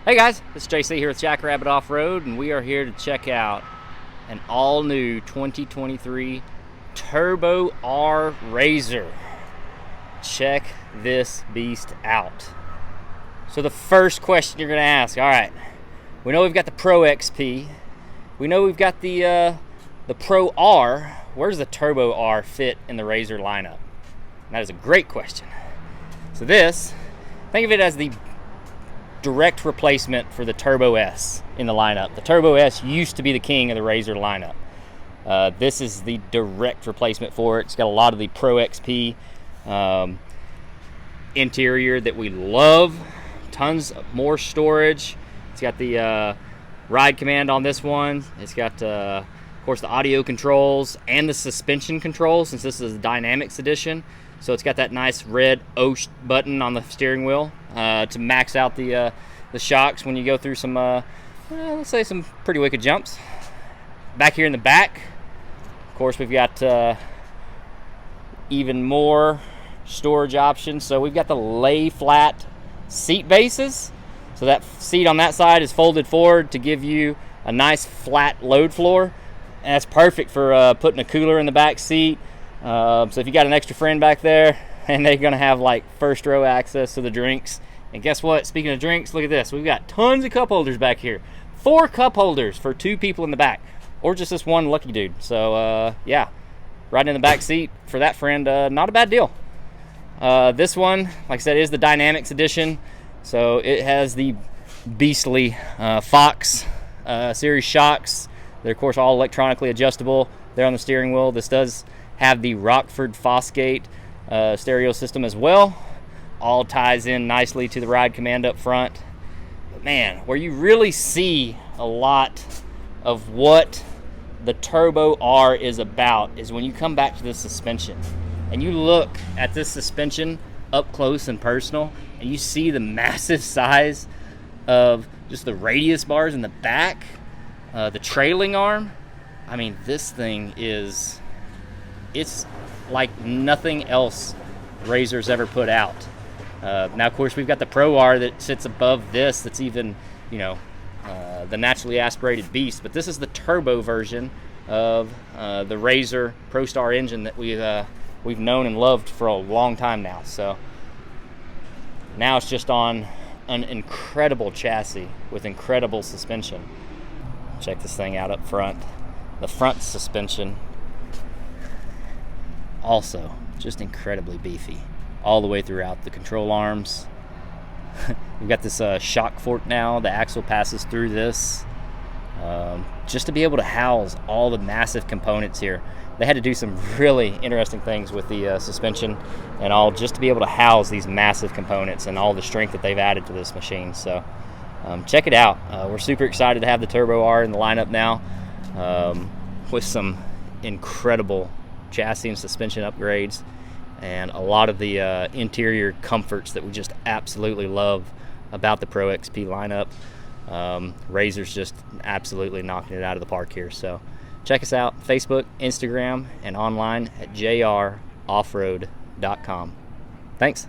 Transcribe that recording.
Hey guys, this is JC here with Jackrabbit Off-Road, and we are here to check out an all-new 2023 Turbo R RZR. Check this beast out. So the first question you're going to ask, all right, we know we've got the Pro XP, we know we've got the Pro R. Where's the Turbo R fit in the RZR lineup? And that is a great question. So this, think of it as the direct replacement for the Turbo S in the lineup. The Turbo S used to be the king of the RZR lineup. This is the direct replacement for it. It's got a lot of the Pro XP interior that we love. Tons more storage. It's got the ride command on this one. It's got, of course, the audio controls and the suspension controls, since this is the Dynamics edition. So it's got that nice red O button on the steering wheel to max out the shocks when you go through some, let's say, some pretty wicked jumps. Back here in the back, of course, we've got even more storage options. So we've got the lay flat seat bases. So that seat on that side is folded forward to give you a nice flat load floor. And that's perfect for putting a cooler in the back seat. So if you got an extra friend back there and they're gonna have like first row access to the drinks, and guess what, speaking of drinks, look at this, we've got tons of cup holders back here. 4 cup holders for 2 people in the back, or just this one lucky dude. So yeah, riding in the back seat for that friend, not a bad deal. This one, like I said, is the Dynamics edition, so it has the beastly Fox series shocks. They're of course all electronically adjustable there on the steering wheel. This does have the Rockford Fosgate stereo system as well. All ties in nicely to the ride command up front. But man, where you really see a lot of what the Turbo R is about is when you come back to the suspension and you look at this suspension up close and personal, and you see the massive size of just the radius bars in the back, the trailing arm. I mean, this thing is, it's like nothing else RZR's ever put out. Now, of course, we've got the Pro R that sits above this. That's even, you know, the naturally aspirated beast. But this is the turbo version of the RZR ProStar engine that we've known and loved for a long time now. So now it's just on an incredible chassis with incredible suspension. Check this thing out up front. The front suspension, also just incredibly beefy all the way throughout. The control arms, we've got this shock fork now. The axle passes through this, just to be able to house all the massive components here. They had to do some really interesting things with the suspension and all, just to be able to house these massive components and all the strength that they've added to this machine. So check it out. We're super excited to have the Turbo R in the lineup now, with some incredible chassis and suspension upgrades and a lot of the interior comforts that we just absolutely love about the Pro XP lineup. RZR's just absolutely knocking it out of the park here. So check us out, Facebook, Instagram, and online at jroffroad.com. Thanks.